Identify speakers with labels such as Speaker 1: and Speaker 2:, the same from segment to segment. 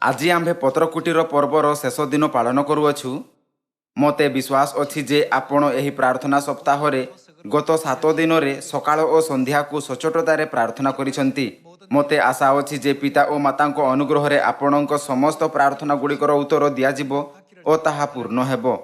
Speaker 1: आज आम्भे पत्रकुटीर पर्वर शेष दिन पालन करुअछु। मते विश्वास अछि जे आपण एही प्रार्थना सप्ताह रे गत 7 दिन रे सकाळ ओ संध्या को सचोटतारे प्रार्थना करिसंती। मते आशा अछि जे पिता ओ मातांको अनुग्रह रे आपणक समस्त प्रार्थना गुड़िकर उत्तर दियाजिबो ओ ताहा पूर्ण हेबो।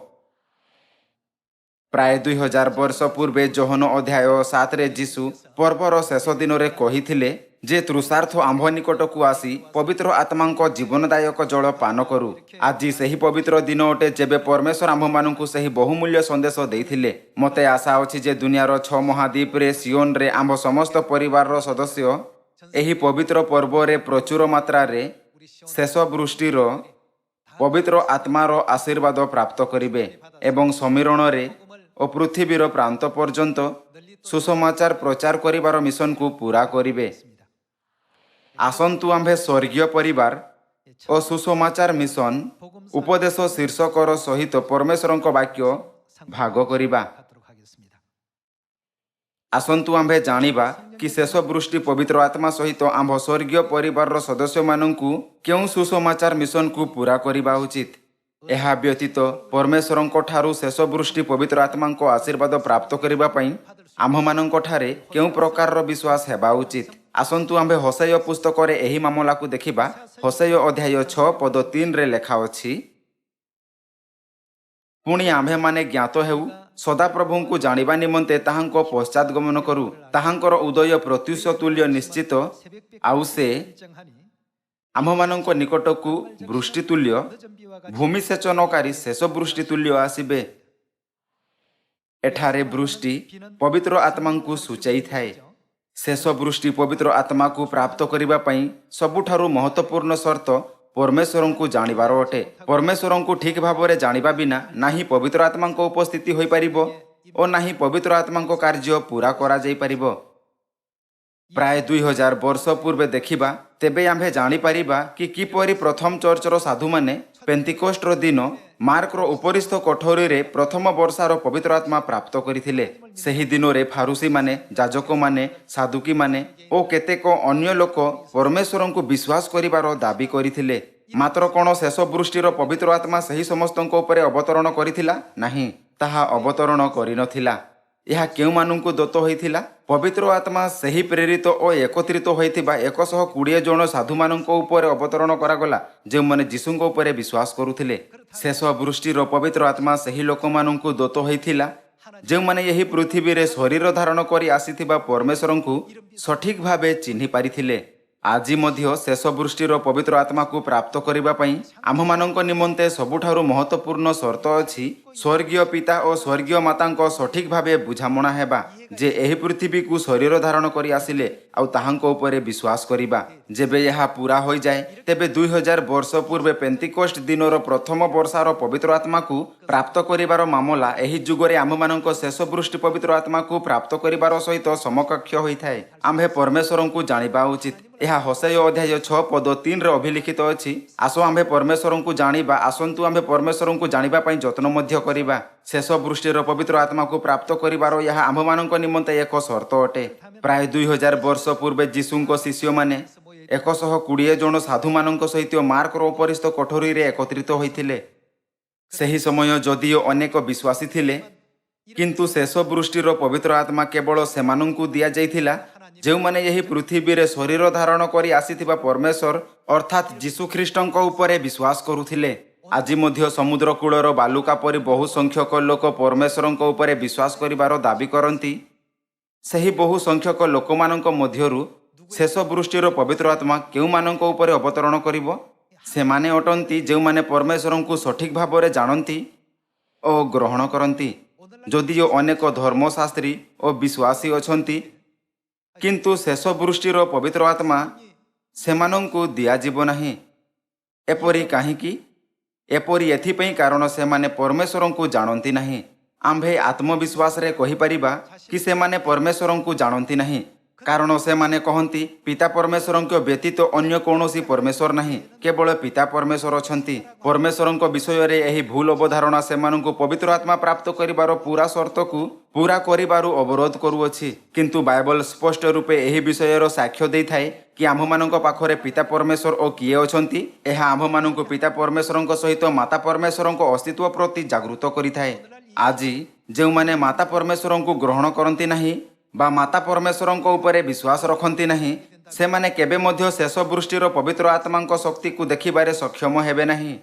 Speaker 1: प्राय 2000 वर्ष पूर्वे जोहन अध्याय 7 रे जीशु पर्वर शेष दिन रे कहिथिले जे तृषार्थ आम्भ निकट को आसी पवित्र आत्मांको जीवनदायक जल पान करू। आज सही पवित्र दिन अटे जेबे परमेश्वर आम्भ मानकु सही बहुमूल्य संदेश देइथिले। मते आशा अछि जे दुनियार 6 महाद्वीप रे सियोन रे आम्भ समस्त परिवार रो सदस्य एही पवित्र पर्व रे प्रचुर मात्रा रे शेष वृष्टिर पवित्र आत्मार आशीर्वाद प्राप्त करिवे एवं समीरण रे ओ पृथ्वीर प्रांत पर्यंत सुसमाचार प्रचार करिवार मिशन को पूरा करिवे। आसंतु आम्भे स्वर्गीय परिवार और सुसमाचार मिशन उपदेश शीर्षकर सहित परमेश्वरंक वाक्य भाग करिबा। आसंतु आम्भे जानिबा कि शेष वृष्टि पवित्र आत्मा सहित आम्भ स्वर्गीय परिवार सदस्य मानंकु केउ सुसमाचार मिशन को पूरा करिबा उचित। एहा व्यतीत परमेश्वरंक ठारू शेष वृष्टि पवित्र आत्मांको आशीर्वाद प्राप्त करिबा पई आम्भ मानंक ठारे केउ प्रकार विश्वास हेबा उचित। आसंतु आम्भे होसेय पुस्तक रे एही मामला को देखिबा। होसेय अध्याय 6 पद 3 रे लेखा अछि, पुणी आम्भे माने ज्ञात हेउ सदा प्रभुंकु जानिबा निमंते ताहांको पश्चात गमन करू। ताहांकर उदय प्रत्युष तुल्य निश्चित आउ से आम्भमानंक निकटकु वृष्टि तुल्य भूमि सेचनकारी शेष वृष्टि तुल्य आसिबे। एठारे वृष्टि पवित्र आत्मांकु सूचाई थाए। शेष वृष्टि पवित्र आत्मा को प्राप्त करिबा पई सबुठारु महत्वपूर्ण शर्त परमेश्वरंकु जानिबार अटे। परमेश्वरंकु ठीक भाबरे जानिबा बिना नाही पवित्र आत्मांको उपस्थिति होई परिबो ओ नाही पवित्र आत्मांको कार्य पूरा करा जाई परिबो। प्राय 2000 वर्ष पूर्वे देखिबा तेबे आम्भे जानी परिबा कि किपरि प्रथम चर्चर साधु माने पेंतिकोस्टर दिन मार्कर उपरिस्थ कोठरी रे प्रथम वर्षार पवित्र आत्मा प्राप्त करिथिले। सेही दिन रे फारुसी माने, जाजक माने, साधुकी माने ओ केतेक अन्य लोक परमेश्वरंकु विश्वास करिवार दाबी करिथिले। मात्र कोन शेष वृष्टिर पवित्र आत्मा सही समस्तंको उपरे अवतरण करिथिला नाही, ताहा अवतरण करिनथिला। यह केउ मानंकु दत्त होइथिला? पवित्र आत्मा सही प्रेरित ओ एकत्रित होइथिबा 120 जन साधु मानंको उपरे अवतरण करागला जे माने जीशुंको उपरे विश्वास करुथिले। शेष वृष्टिर पवित्र आत्मा सही लोक मानंकु दत्त होइथिला जे माने यही पृथ्वी रे शरीर धारण करी आसीथिबा परमेश्वरंकु सठिक भाबे चिन्हि पारिथिले। आजि मध्य शेष वृष्टिर पवित्र आत्मा को प्राप्त करिबा पई आम्भमानंक निमंते सबुठारु महत्वपूर्ण शर्त अछि स्वर्गीय पिता और स्वर्गीय मातांको सठिक भाबे बुझामणा हेबा जे एही पृथ्वी को शरीर धारण करी आसिले आउ ताहांको उपरे विश्वास करिबा। जेबे यहा पूरा होई जाय तेबे 2000 वर्ष पूर्वे पेंतिकोस्ट दिनर प्रथम वर्षार पवित्र आत्मा को प्राप्त करिबार मामला एही जुगरे आम्भमानंक शेष वृष्टि पवित्र आत्मा को प्राप्त करिबार सहित समकक्ष होइथाय। आम्भे परमेश्वरंकु जानिबा उचित। यह होसेय अध्याय 6 पद 3 रे अभिलिखित अछि, आसो आम्भे परमेश्वरंकु जानिबा, आसंतु आम्भे परमेश्वरंकु जानिबा पई जतन मध्य करिबा। शेष वृष्टिर पवित्र आत्मा को प्राप्त करिबार यह आम्भमानंक निमंते एक शर्त अटे। प्राय 2000 वर्ष पूर्वे जीशुंको शिष्य माने 120 जन साधु मानंक सहित मार्कर उपरिस्थ कोठरी रे एकत्रित होइथिले। सही समय जदियो अनेक विश्वासी थिले किंतु शेष वृष्टिर पवित्र आत्मा केवल सेमानंकु दिया जाइथिला जो माने यही पृथ्वी रे शरीर धारण करी आसीथिबा परमेश्वर अर्थात जीशु ख्रीष्टंक उपरे विश्वास करुथिले। आजि मध्य समुद्र कूलर बालुका परि बहु संख्यक लोक परमेश्वरंक उपरे विश्वास करिवार दाबी करंती। सही बहु संख्यक लोकमानंक मध्यरु शेष वृष्टिर पवित्र आत्मा केउ मानंक उपरे अवतरण करिवो? सेमाने अटंती जो माने परमेश्वरंकु सठिक भाबरे जानंती ओ ग्रहण करंती। जदियो अनेक धर्मशास्त्री और विश्वासी अछंती किंतु शेष वृष्टिर पवित्र आत्मा सेमानंकु दिया जीव नाही। एपरि काहीकि? एपरि एथिपई कारण सेमाने परमेश्वरंकु जानंती नाही। आम्भे आत्मविश्वास रे कहि परिबा कि सेमाने परमेश्वरंकु जानंती नाही, କାରଣ ସେମାନେ କହନ୍ତି ପିତା ପରମେଶ୍ୱରଙ୍କ ବ୍ୟତୀତ ଅନ୍ୟ କୌଣସି ପରମେଶ୍ୱର ନାହିଁ, କେବଳ ପିତା ପରମେଶ୍ୱର ଅଛନ୍ତି। ପରମେଶ୍ୱରଙ୍କ ବିଷୟରେ ଏହି ଭୁଲ ଅବଧାରଣା ସେମାନଙ୍କୁ ପବିତ୍ର ଆତ୍ମା ପ୍ରାପ୍ତ କରିବାର ପୁରା ସର୍ତ୍ତକୁ ପୁରା କରିବାରୁ ଅବରୋଧ କରୁଅଛି। କିନ୍ତୁ ବାଇବଲ ସ୍ପଷ୍ଟ ରୂପେ ଏହି ବିଷୟର ସାକ୍ଷ୍ୟ ଦେଇଥାଏ କି ଆମ୍ଭମାନଙ୍କ ପାଖରେ ପିତା ପରମେଶ୍ୱର ଓ କିଏ ଅଛନ୍ତି। ଏହା ଆମ୍ଭମାନଙ୍କୁ ପିତା ପରମେଶ୍ୱରଙ୍କ ସହିତ ମାତା ପରମେଶ୍ୱରଙ୍କ ଅସ୍ତିତ୍ୱ ପ୍ରତି ଜାଗୃତ କରିଥାଏ। ଆଜି ଯେଉଁମାନେ ମାତା ପରମେଶ୍ୱରଙ୍କୁ ଗ୍ରହଣ କରନ୍ତି ନାହିଁ ବା ମାତା ପରମେଶ୍ୱରଙ୍କ ଉପରେ ବିଶ୍ୱାସ ରଖନ୍ତି ନାହିଁ, ସେମାନେ କେବେ ମଧ୍ୟ ଶେଷ ବୃଷ୍ଟିର ପବିତ୍ର ଆତ୍ମାଙ୍କ ଶକ୍ତିକୁ ଦେଖିବାରେ ସକ୍ଷମ ହେବେ ନାହିଁ।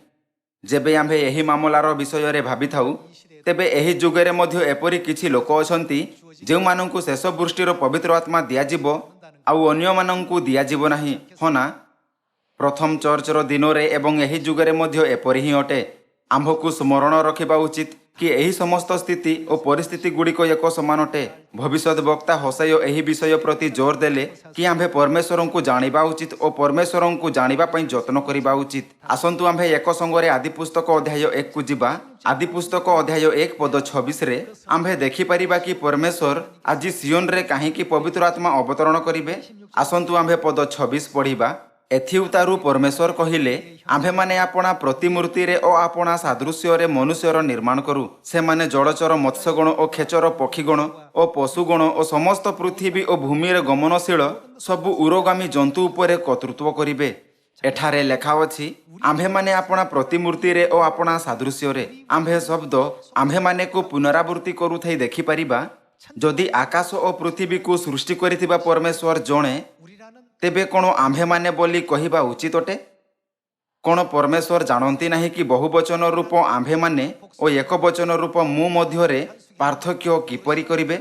Speaker 1: ଯେବେ ଆମ୍ଭେ ଏହି ମାମଲାର ବିଷୟରେ ଭାବିଥାଉ, ତେବେ ଏହି ଯୁଗରେ ମଧ୍ୟ ଏପରି କିଛି ଲୋକ ଅଛନ୍ତି ଯେଉଁମାନଙ୍କୁ ଶେଷ ବୃଷ୍ଟିର ପବିତ୍ର ଆତ୍ମା ଦିଆଯିବ ଆଉ ଅନ୍ୟମାନଙ୍କୁ ଦିଆଯିବ ନାହିଁ। ହଁ ନା? ପ୍ରଥମ ଚର୍ଚ୍ଚର ଦିନରେ ଏବଂ ଏହି ଯୁଗରେ ମଧ୍ୟ ଏପରି ହିଁ ଅଟେ। ଆମ୍ଭକୁ ସ୍ମରଣ ରଖିବା ଉଚିତ କି ଏହି ସମସ୍ତ ସ୍ଥିତି ଓ ପରିସ୍ଥିତି ଗୁଡ଼ିକ ଏକ ସମାନ ଅଟେ। ଭବିଷ୍ୟତ ବକ୍ତା ହୋସେୟ ଏହି ବିଷୟ ପ୍ରତି ଜୋର ଦେଲେ କି ଆମ୍ଭେ ପରମେଶ୍ୱରଙ୍କୁ ଜାଣିବା ଉଚିତ ଓ ପରମେଶ୍ୱରଙ୍କୁ ଜାଣିବା ପାଇଁ ଯତ୍ନ କରିବା ଉଚିତ। ଆସନ୍ତୁ ଆମ୍ଭେ ଏକ ସଙ୍ଗରେ ଆଦି ପୁସ୍ତକ ଅଧ୍ୟାୟ 1କୁ ଯିବା। ଆଦି ପୁସ୍ତକ ଅଧ୍ୟାୟ 1 ପଦ 26ରେ ଆମ୍ଭେ ଦେଖିପାରିବା କି ପରମେଶ୍ୱର ଆଜି ସିଓନରେ କାହିଁକି ପବିତ୍ର ଆତ୍ମା ଅବତରଣ କରିବେ। ଆସନ୍ତୁ ଆମ୍ଭେ ପଦ 26 ପଢ଼ିବା। ଏଥିଉତାରୁ ପରମେଶ୍ୱର କହିଲେ, ଆମ୍ଭେମାନେ ଆପଣା ପ୍ରତିମୂର୍ତ୍ତିରେ ଓ ଆପଣା ସାଦୃଶ୍ୟରେ ମନୁଷ୍ୟର ନିର୍ମାଣ କରୁ। ସେମାନେ ଜଳଚର ମତ୍ସ୍ୟଗଣ ଓ ଖେଚର ପକ୍ଷୀଗଣ ଓ ପଶୁଗଣ ଓ ସମସ୍ତ ପୃଥିବୀ ଓ ଭୂମିରେ ଗମନଶୀଳ ସବୁ ଉରଗାମୀ ଜନ୍ତୁ ଉପରେ କର୍ତ୍ତୃତ୍ୱ କରିବେ। ଏଠାରେ ଲେଖା ଅଛି ଆମ୍ଭେମାନେ ଆପଣା ପ୍ରତିମୂର୍ତ୍ତିରେ ଓ ଆପଣା ସାଦୃଶ୍ୟରେ। ଆମ୍ଭେ ଶବ୍ଦ ଆମ୍ଭେମାନେକୁ ପୁନରାବୃତ୍ତି କରୁଥାଇ ଦେଖିପାରିବା। ଯଦି ଆକାଶ ଓ ପୃଥିବୀକୁ ସୃଷ୍ଟି କରିଥିବା ପରମେଶ୍ୱର ଜଣେ, ତେବେ କ'ଣ ଆମ୍ଭେମାନେ ବୋଲି କହିବା ଉଚିତ ଅଟେ? କ'ଣ ପରମେଶ୍ୱର ଜାଣନ୍ତି ନାହିଁ କି ବହୁବଚନ ରୂପ ଆମ୍ଭେମାନେ ଓ ଏକବଚନ ରୂପ ମୁଁ ମଧ୍ୟରେ ପାର୍ଥକ୍ୟ କିପରି କରିବେ?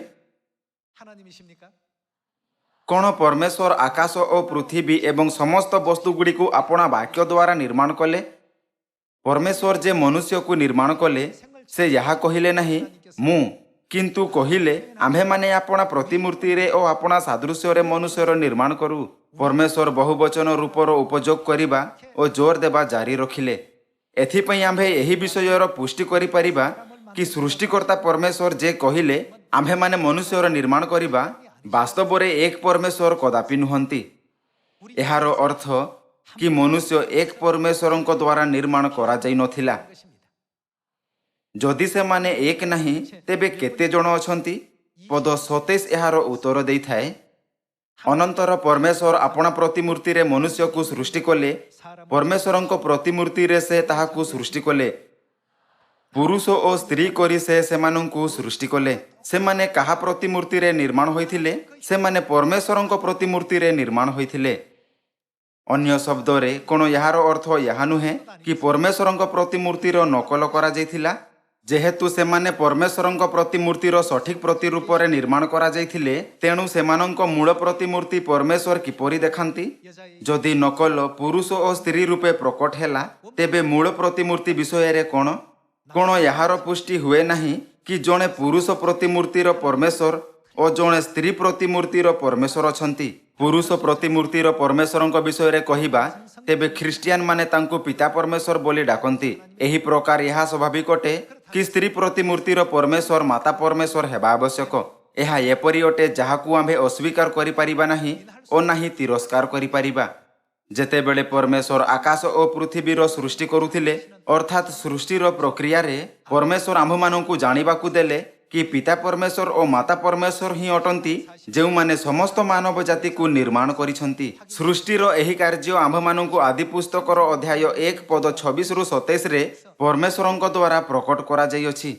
Speaker 1: କ'ଣ ପରମେଶ୍ୱର ଆକାଶ ଓ ପୃଥିବୀ ଏବଂ ସମସ୍ତ ବସ୍ତୁଗୁଡ଼ିକୁ ଆପଣା ବାକ୍ୟ ଦ୍ୱାରା ନିର୍ମାଣ କଲେ? ପରମେଶ୍ୱର ଯେ ମନୁଷ୍ୟକୁ ନିର୍ମାଣ କଲେ, ସେ ଏହା କହିଲେ ନାହିଁ ମୁଁ, କିନ୍ତୁ କହିଲେ ଆମ୍ଭେମାନେ ଆପଣା ପ୍ରତିମୂର୍ତ୍ତିରେ ଓ ଆପଣା ସାଦୃଶ୍ୟରେ ମନୁଷ୍ୟର ନିର୍ମାଣ କରୁ। ପରମେଶ୍ୱର ବହୁବଚନ ରୂପର ଉପଯୋଗ କରିବା ଓ ଜୋର ଦେବା ଜାରି ରଖିଲେ। ଏଥିପାଇଁ ଆମ୍ଭେ ଏହି ବିଷୟର ପୁଷ୍ଟି କରିପାରିବା କି ସୃଷ୍ଟିକର୍ତ୍ତା ପରମେଶ୍ୱର ଯେ କହିଲେ ଆମ୍ଭେମାନେ ମନୁଷ୍ୟର ନିର୍ମାଣ କରିବା, ବାସ୍ତବରେ ଏକ ପରମେଶ୍ୱର କଦାପି ନୁହନ୍ତି। ଏହାର ଅର୍ଥ କି ମନୁଷ୍ୟ ଏକ ପରମେଶ୍ୱରଙ୍କ ଦ୍ୱାରା ନିର୍ମାଣ କରାଯାଇ ନଥିଲା। ଯଦି ସେମାନେ ଏକ ନାହିଁ, ତେବେ କେତେ ଜଣ ଅଛନ୍ତି? ପଦ 27 ଏହାର ଉତ୍ତର ଦେଇଥାଏ। ଅନନ୍ତର ପରମେଶ୍ୱର ଆପଣା ପ୍ରତିମୂର୍ତ୍ତିରେ ମନୁଷ୍ୟକୁ ସୃଷ୍ଟି କଲେ। ପରମେଶ୍ୱରଙ୍କ ପ୍ରତିମୂର୍ତ୍ତିରେ ସେ ତାହାକୁ ସୃଷ୍ଟି କଲେ। ପୁରୁଷ ଓ ସ୍ତ୍ରୀ କରି ସେ ସେମାନଙ୍କୁ ସୃଷ୍ଟି କଲେ। ସେମାନେ କାହା ପ୍ରତିମୂର୍ତ୍ତିରେ ନିର୍ମାଣ ହୋଇଥିଲେ? ସେମାନେ ପରମେଶ୍ୱରଙ୍କ ପ୍ରତିମୂର୍ତ୍ତିରେ ନିର୍ମାଣ ହୋଇଥିଲେ। ଅନ୍ୟ ଶବ୍ଦରେ କ'ଣ ଏହାର ଅର୍ଥ ଏହା ନୁହେଁ କି ପରମେଶ୍ୱରଙ୍କ ପ୍ରତିମୂର୍ତ୍ତିର ନକଲ କରାଯାଇଥିଲା? ଯେହେତୁ ସେମାନେ ପରମେଶ୍ୱରଙ୍କ ପ୍ରତିମୂର୍ତ୍ତିର ସଠିକ ପ୍ରତିରୂପରେ ନିର୍ମାଣ କରାଯାଇଥିଲେ, ତେଣୁ ସେମାନଙ୍କ ମୂଳ ପ୍ରତିମୂର୍ତ୍ତି ପରମେଶ୍ୱର କିପରି ଦେଖାନ୍ତି? ଯଦି ନକଲ ପୁରୁଷ ଓ ସ୍ତ୍ରୀ ରୂପେ ପ୍ରକଟ ହେଲା, ତେବେ ମୂଳ ପ୍ରତିମୂର୍ତ୍ତି ବିଷୟରେ କ'ଣ? କ'ଣ ଏହାର ପୁଷ୍ଟି ହୁଏ ନାହିଁ କି ଜଣେ ପୁରୁଷ ପ୍ରତିମୂର୍ତ୍ତିର ପରମେଶ୍ୱର ଓ ଜଣେ ସ୍ତ୍ରୀ ପ୍ରତିମୂର୍ତ୍ତିର ପରମେଶ୍ୱର ଅଛନ୍ତି? ପୁରୁଷ ପ୍ରତିମୂର୍ତ୍ତିର ପରମେଶ୍ୱରଙ୍କ ବିଷୟରେ କହିବା, ତେବେ ଖ୍ରୀଷ୍ଟିଆନ ମାନେ ତାଙ୍କୁ ପିତା ପରମେଶ୍ୱର ବୋଲି ଡାକନ୍ତି। ଏହି ପ୍ରକାର ଏହା ସ୍ୱାଭାବିକ ଅଟେ କି ସ୍ତ୍ରୀ ପ୍ରତିମୂର୍ତ୍ତିର ପରମେଶ୍ୱର ମାତା ପରମେଶ୍ୱର ହେବା ଆବଶ୍ୟକ। ଏହା ଏପରି ଅଟେ ଯାହାକୁ ଆମ୍ଭେ ଅସ୍ୱୀକାର କରିପାରିବା ନାହିଁ ଓ ନାହିଁ ତିରସ୍କାର କରିପାରିବା। ଯେତେବେଳେ ପରମେଶ୍ୱର ଆକାଶ ଓ ପୃଥିବୀର ସୃଷ୍ଟି କରୁଥିଲେ, ଅର୍ଥାତ୍ ସୃଷ୍ଟିର ପ୍ରକ୍ରିୟାରେ ପରମେଶ୍ୱର ଆମ୍ଭମାନଙ୍କୁ ଜାଣିବାକୁ ଦେଲେ କି ପିତା ପରମେଶ୍ୱର ଓ ମାତା ପରମେଶ୍ୱର ହିଁ ଅଟନ୍ତି, ଯେଉଁମାନେ ସମସ୍ତ ମାନବ ଜାତିକୁ ନିର୍ମାଣ କରିଛନ୍ତି। ସୃଷ୍ଟିର ଏହି କାର୍ଯ୍ୟ ଆମ୍ଭମାନଙ୍କୁ ଆଦି ପୁସ୍ତକର ଅଧ୍ୟାୟ 1 ପଦ 26ରୁ 27ରେ ପରମେଶ୍ୱରଙ୍କ ଦ୍ୱାରା ପ୍ରକଟ କରାଯାଇଅଛି।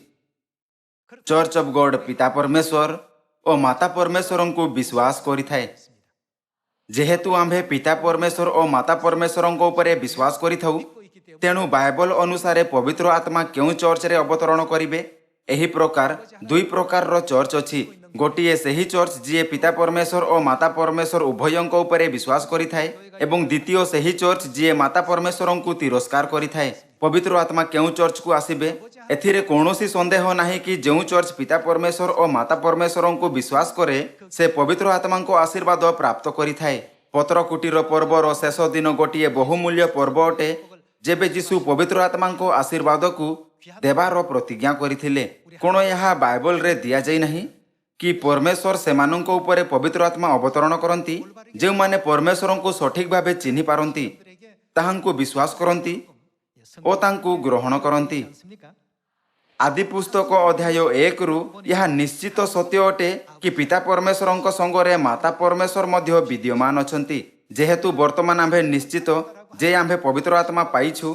Speaker 1: ଚର୍ଚ୍ଚ ଅଫ୍ ଗଡ୍ ପିତା ପରମେଶ୍ୱର ଓ ମାତା ପରମେଶ୍ୱରଙ୍କୁ ବିଶ୍ୱାସ କରିଥାଏ। ଯେହେତୁ ଆମ୍ଭେ ପିତା ପରମେଶ୍ୱର ଓ ମାତା ପରମେଶ୍ୱରଙ୍କ ଉପରେ ବିଶ୍ୱାସ କରିଥାଉ, ତେଣୁ ବାଇବଲ ଅନୁସାରେ ପବିତ୍ର ଆତ୍ମା କେଉଁ ଚର୍ଚ୍ଚରେ ଅବତରଣ କରିବେ? ଏହି ପ୍ରକାର ଦୁଇ ପ୍ରକାରର ଚର୍ଚ୍ଚ ଅଛି। ଗୋଟିଏ ସେହି ଚର୍ଚ୍ଚ ଯିଏ ପିତା ପରମେଶ୍ୱର ଓ ମାତା ପରମେଶ୍ୱର ଉଭୟଙ୍କ ଉପରେ ବିଶ୍ୱାସ କରିଥାଏ ଏବଂ ଦ୍ୱିତୀୟ ସେହି ଚର୍ଚ୍ଚ ଯିଏ ମାତା ପରମେଶ୍ୱରଙ୍କୁ ତିରସ୍କାର କରିଥାଏ। ପବିତ୍ର ଆତ୍ମା କେଉଁ ଚର୍ଚ୍ଚକୁ ଆସିବେ? ଏଥିରେ କୌଣସି ସନ୍ଦେହ ନାହିଁ କି ଯେଉଁ ଚର୍ଚ୍ଚ ପିତା ପରମେଶ୍ୱର ଓ ମାତା ପରମେଶ୍ୱରଙ୍କୁ ବିଶ୍ୱାସ କରେ, ସେ ପବିତ୍ର ଆତ୍ମାଙ୍କ ଆଶୀର୍ବାଦ ପ୍ରାପ୍ତ କରିଥାଏ। ପତ୍ରକୁଟୀର ପର୍ବର ଶେଷ ଦିନ ଗୋଟିଏ ବହୁମୂଲ୍ୟ ପର୍ବ ଅଟେ, ଯେବେ ଯୀଶୁ ପବିତ୍ର ଆତ୍ମାଙ୍କ ଆଶୀର୍ବାଦକୁ ଦେବାର ପ୍ରତିଜ୍ଞା କରିଥିଲେ। କ'ଣ ଏହା ବାଇବଲରେ ଦିଆଯାଇ ନାହିଁ? कि परमेश्वर सेमानଙ୍କ ଉପରେ ପବିତ୍ର ଆତ୍ମା ଅବତରଣ କରନ୍ତି ଯେଉଁମାନେ ପରମେଶ୍ୱରଙ୍କୁ ସଠିକ ଭାବେ ଚିହ୍ନି ପାରନ୍ତି ତାହାଙ୍କୁ ବିଶ୍ୱାସ କରନ୍ତି ଓ ତାଙ୍କୁ ଗ୍ରହଣ କରନ୍ତି। ଆଦି ପୁସ୍ତକ ଅଧ୍ୟାୟ 1ରୁ ଏହା ନିଶ୍ଚିତ ସତ୍ୟ ଅଟେ କି ପିତା ପରମେଶ୍ୱରଙ୍କ ସଙ୍ଗରେ ମାତା ପରମେଶ୍ୱର ମଧ୍ୟ ବିଦ୍ୟମାନ ଅଛନ୍ତି। ଯେହେତୁ ବର୍ତ୍ତମାନ ଆମ୍ଭେ ନିଶ୍ଚିତ ଯେ ଆମ୍ଭେ ପବିତ୍ର ଆତ୍ମା ପାଇଛୁ,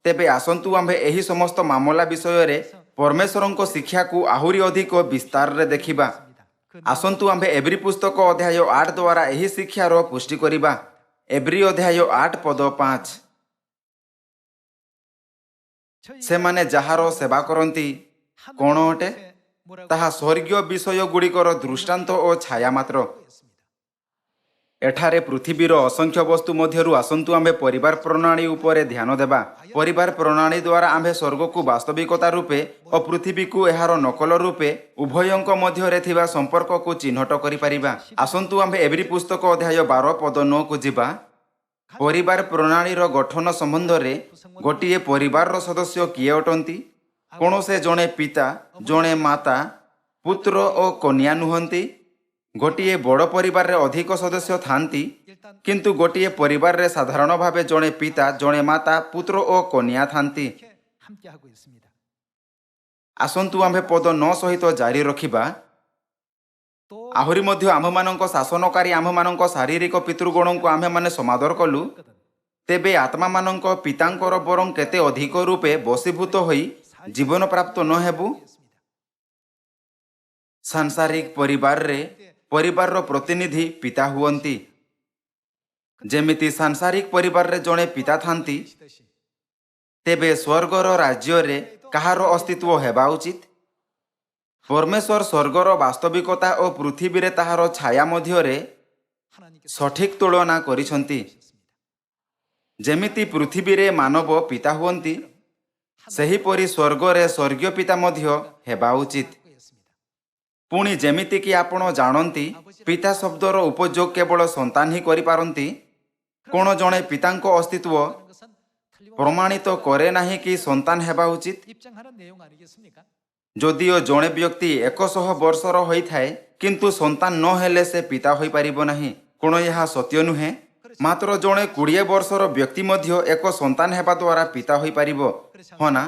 Speaker 1: ତେବେ ଆସନ୍ତୁ ଆମ୍ଭେ ଏହି ସମସ୍ତ ମାମଲା ବିଷୟରେ ପରମେଶ୍ୱରଙ୍କ ଶିକ୍ଷାକୁ ଆହୁରି ଅଧିକ ବିସ୍ତାରରେ ଦେଖିବା। ଆସନ୍ତୁ ଆମ୍ଭେ ଏବ୍ରୀ ପୁସ୍ତକ ଅଧ୍ୟାୟ 8 ଦ୍ୱାରା ଏହି ଶିକ୍ଷାର ପୁଷ୍ଟି କରିବା। ଏବ୍ରୀ ଅଧ୍ୟାୟ 8 ପଦ 5। ସେମାନେ ଯାହାର ସେବା କରନ୍ତି କ'ଣ ଅଟେ? ତାହା ସ୍ୱର୍ଗୀୟ ବିଷୟ ଗୁଡ଼ିକର ଦୃଷ୍ଟାନ୍ତ ଓ ଛାୟା ମାତ୍ର। ଏଠାରେ ପୃଥିବୀର ଅସଂଖ୍ୟ ବସ୍ତୁ ମଧ୍ୟରୁ ଆସନ୍ତୁ ଆମ୍ଭେ ପରିବାର ପ୍ରଣାଳୀ ଉପରେ ଧ୍ୟାନ ଦେବା। ପରିବାର ପ୍ରଣାଳୀ ଦ୍ୱାରା ଆମ୍ଭେ ସ୍ୱର୍ଗକୁ ବାସ୍ତବିକତା ରୂପେ ଓ ପୃଥିବୀକୁ ଏହାର ନକଲ ରୂପେ ଉଭୟଙ୍କ ମଧ୍ୟରେ ଥିବା ସମ୍ପର୍କକୁ ଚିହ୍ନଟ କରିପାରିବା। ଆସନ୍ତୁ ଆମ୍ଭେ ଏବ୍ରୀ ପୁସ୍ତକ ଅଧ୍ୟାୟ 12 ପଦ 9କୁ ଯିବା। ପରିବାର ପ୍ରଣାଳୀର ଗଠନ ସମ୍ବନ୍ଧରେ ଗୋଟିଏ ପରିବାରର ସଦସ୍ୟ କିଏ ଅଟନ୍ତି? କ'ଣ ସେ ଜଣେ ପିତା, ଜଣେ ମାତା, ପୁତ୍ର ଓ କନ୍ୟା ନୁହନ୍ତି? ଗୋଟିଏ ବଡ଼ ପରିବାରରେ ଅଧିକ ସଦସ୍ୟ ଥାନ୍ତି, କିନ୍ତୁ ଗୋଟିଏ ପରିବାରରେ ସାଧାରଣ ଭାବେ ଜଣେ ପିତା, ଜଣେ ମାତା, ପୁତ୍ର ଓ କନ୍ୟା ଥାନ୍ତି। ଆସନ୍ତୁ ଆମ୍ଭେ ପଦ 9 ସହିତ ଜାରି ରଖିବା। ଆହୁରି ମଧ୍ୟ ଆମ୍ଭମାନଙ୍କ ଶାସନକାରୀ ଆମ୍ଭମାନଙ୍କ ଶାରୀରିକ ପିତୃଗଣଙ୍କୁ ଆମ୍ଭେମାନେ ସମାଦର କଲୁ, ତେବେ ଆତ୍ମାମାନଙ୍କ ପିତାଙ୍କର ବରଂ କେତେ ଅଧିକ ରୂପେ ବଶୀଭୂତ ହୋଇ ଜୀବନ ପ୍ରାପ୍ତ ନ ହେବୁ? ସାଂସାରିକ ପରିବାରରେ ପରିବାରର ପ୍ରତିନିଧି ପିତା ହୁଅନ୍ତି। ଯେମିତି ସାଂସାରିକ ପରିବାରରେ ଜଣେ ପିତା ଥାନ୍ତି, ତେବେ ସ୍ୱର୍ଗର ରାଜ୍ୟରେ କାହାର ଅସ୍ତିତ୍ୱ ହେବା ଉଚିତ? ପରମେଶ୍ୱର ସ୍ୱର୍ଗର ବାସ୍ତବିକତା ଓ ପୃଥିବୀରେ ତାହାର ଛାୟା ମଧ୍ୟରେ ସଠିକ ତୁଳନା କରିଛନ୍ତି। ଯେମିତି ପୃଥିବୀରେ ମାନବ ପିତା ହୁଅନ୍ତି, ସେହିପରି ସ୍ୱର୍ଗରେ ସ୍ୱର୍ଗୀୟ ପିତା ମଧ୍ୟ ହେବା ଉଚିତ। ପୁଣି ଯେମିତିକି ଆପଣ ଜାଣନ୍ତି, ପିତା ଶବ୍ଦର ଉପଯୋଗ କେବଳ ସନ୍ତାନ ହିଁ କରିପାରନ୍ତି। କ'ଣ ଜଣେ ପିତାଙ୍କ ଅସ୍ତିତ୍ୱ ପ୍ରମାଣିତ କରେ ନାହିଁ କି ସନ୍ତାନ ହେବା ଉଚିତ? ଯଦିଓ ଜଣେ ବ୍ୟକ୍ତି 100 ବର୍ଷର ହୋଇଥାଏ କିନ୍ତୁ ସନ୍ତାନ ନ ହେଲେ ସେ ପିତା ହୋଇପାରିବ ନାହିଁ। କ'ଣ ଏହା ସତ୍ୟ ନୁହେଁ? ମାତ୍ର ଜଣେ 20 ବର୍ଷର ବ୍ୟକ୍ତି ମଧ୍ୟ ଏକ ସନ୍ତାନ ହେବା ଦ୍ୱାରା ପିତା ହୋଇପାରିବ, ହଁ ନା?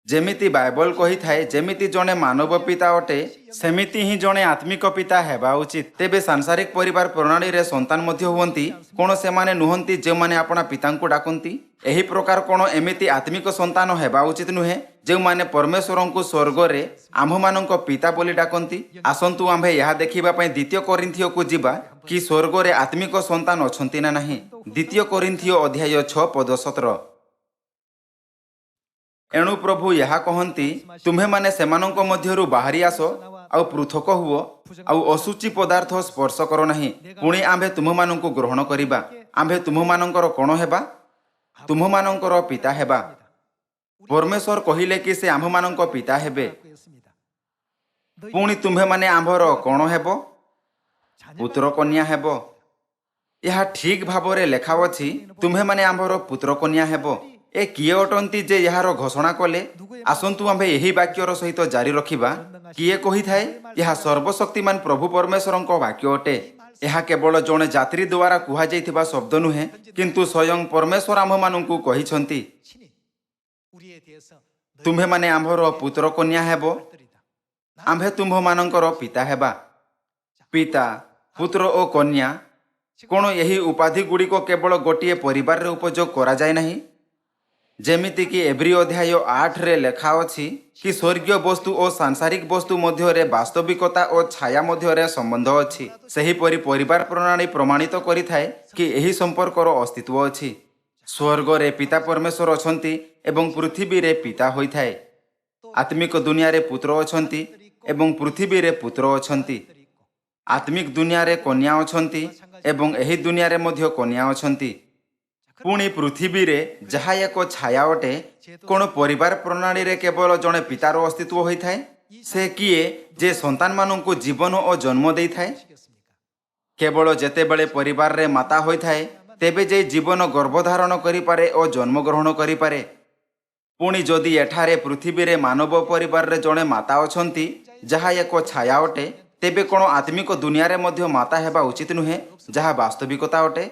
Speaker 1: ଯେମିତି ବାଇବଲ କହିଥାଏ, ଯେମିତି ଜଣେ ମାନବ ପିତା ଅଟେ ସେମିତି ହିଁ ଜଣେ ଆତ୍ମିକ ପିତା ହେବା ଉଚିତ। ତେବେ ସାଂସାରିକ ପରିବାର ପ୍ରଣାଳୀରେ ସନ୍ତାନ ମଧ୍ୟ ହୁଅନ୍ତି। କ'ଣ ସେମାନେ ନୁହନ୍ତି ଯେଉଁମାନେ ଆପଣା ପିତାଙ୍କୁ ଡାକନ୍ତି? ଏହି ପ୍ରକାର କ'ଣ ଏମିତି ଆତ୍ମିକ ସନ୍ତାନ ହେବା ଉଚିତ ନୁହେଁ ଯେଉଁମାନେ ପରମେଶ୍ୱରଙ୍କୁ ସ୍ୱର୍ଗରେ ଆମ୍ଭମାନଙ୍କ ପିତା ବୋଲି ଡାକନ୍ତି? ଆସନ୍ତୁ ଆମ୍ଭେ ଏହା ଦେଖିବା ପାଇଁ 2 କରିନ୍ଥିଓକୁ ଯିବା କି ସ୍ୱର୍ଗରେ ଆତ୍ମିକ ସନ୍ତାନ ଅଛନ୍ତି ନା ନାହିଁ। 2 କରିନ୍ଥିଓ ଅଧ୍ୟାୟ 6 ପଦ 17। ଏଣୁ ପ୍ରଭୁ ଏହା କହନ୍ତି, ତୁମ୍ଭେମାନେ ସେମାନଙ୍କ ମଧ୍ୟରୁ ବାହାରି ଆସ ଆଉ ପୃଥକ ହୁଅ ଆଉ ଅଶୁଚି ପଦାର୍ଥ ସ୍ପର୍ଶ କର ନାହିଁ, ପୁଣି ଆମ୍ଭେ ତୁମ୍ଭମାନଙ୍କୁ ଗ୍ରହଣ କରିବା। ଆମ୍ଭେ ତୁମ୍ଭମାନଙ୍କର କ'ଣ ହେବା? ତୁମ୍ଭମାନଙ୍କର ପିତା ହେବା। ପରମେଶ୍ୱର କହିଲେ କି ସେ ଆମ୍ଭମାନଙ୍କ ପିତା ହେବେ। ପୁଣି ତୁମ୍ଭେମାନେ ଆମ୍ଭର କ'ଣ ହେବ? ପୁତ୍ର କନ୍ୟା ହେବ। ଏହା ଠିକ ଭାବରେ ଲେଖା ଅଛି, ତୁମ୍ଭେମାନେ ଆମ୍ଭର ପୁତ୍ର କନ୍ୟା ହେବ। ଏ କିଏ ଅଟନ୍ତି ଯେ ଏହାର ଘୋଷଣା କଲେ? ଆସନ୍ତୁ ଆମ୍ଭେ ଏହି ବାକ୍ୟର ସହିତ ଜାରି ରଖିବା। କିଏ କହିଥାଏ? ଏହା ସର୍ବଶକ୍ତିମାନ ପ୍ରଭୁ ପରମେଶ୍ୱରଙ୍କ ବାକ୍ୟ ଅଟେ। ଏହା କେବଳ ଜଣେ ଯାତ୍ରୀ ଦ୍ୱାରା କୁହାଯାଇଥିବା ଶବ୍ଦ ନୁହେଁ, କିନ୍ତୁ ସ୍ୱୟଂ ପରମେଶ୍ୱର ଆମ୍ଭମାନଙ୍କୁ କହିଛନ୍ତି, ତୁମ୍ଭେମାନେ ଆମ୍ଭର ପୁତ୍ର କନ୍ୟା ହେବ, ଆମ୍ଭେ ତୁମ୍ଭମାନଙ୍କର ପିତା ହେବା। ପିତା, ପୁତ୍ର ଓ କନ୍ୟା, କ'ଣ ଏହି ଉପାଧି ଗୁଡ଼ିକ କେବଳ ଗୋଟିଏ ପରିବାରରେ ଉପଯୋଗ କରାଯାଏ ନାହିଁ? ଯେମିତିକି ଏବ୍ରୀ ଅଧ୍ୟାୟ 8ରେ ଲେଖା ଅଛି କି ସ୍ୱର୍ଗୀୟ ବସ୍ତୁ ଓ ସାଂସାରିକ ବସ୍ତୁ ମଧ୍ୟରେ ବାସ୍ତବିକତା ଓ ଛାୟା ମଧ୍ୟରେ ସମ୍ବନ୍ଧ ଅଛି। ସେହିପରି ପରିବାର ପ୍ରଣାଳୀ ପ୍ରମାଣିତ କରିଥାଏ କି ଏହି ସମ୍ପର୍କର ଅସ୍ତିତ୍ୱ ଅଛି। ସ୍ୱର୍ଗରେ ପିତା ପରମେଶ୍ୱର ଅଛନ୍ତି ଏବଂ ପୃଥିବୀରେ ପିତା ହୋଇଥାଏ। ଆତ୍ମିକ ଦୁନିଆରେ ପୁତ୍ର ଅଛନ୍ତି ଏବଂ ପୃଥିବୀରେ ପୁତ୍ର ଅଛନ୍ତି। ଆତ୍ମିକ ଦୁନିଆରେ କନ୍ୟା ଅଛନ୍ତି ଏବଂ ଏହି ଦୁନିଆରେ ମଧ୍ୟ କନ୍ୟା ଅଛନ୍ତି। ପୁଣି ପୃଥିବୀରେ ଯାହା ଏକ ଛାୟା ଅଟେ, କ'ଣ ପରିବାର ପ୍ରଣାଳୀରେ କେବଳ ଜଣେ ପିତାର ଅସ୍ତିତ୍ୱ ହୋଇଥାଏ? ସେ କିଏ ଯେ ସନ୍ତାନମାନଙ୍କୁ ଜୀବନ ଓ ଜନ୍ମ ଦେଇଥାଏ? କେବଳ ଯେତେବେଳେ ପରିବାରରେ ମାତା ହୋଇଥାଏ ତେବେ ଯେ ଜୀବନ ଗର୍ଭଧାରଣ କରିପାରେ ଓ ଜନ୍ମଗ୍ରହଣ କରିପାରେ। ପୁଣି ଯଦି ଏଠାରେ ପୃଥିବୀରେ ମାନବ ପରିବାରରେ ଜଣେ ମାତା ଅଛନ୍ତି, ଯାହା ଏକ ଛାୟା ଅଟେ, ତେବେ କ'ଣ ଆତ୍ମିକ ଦୁନିଆରେ ମଧ୍ୟ ମାତା ହେବା ଉଚିତ ନୁହେଁ, ଯାହା ବାସ୍ତବିକତା ଅଟେ?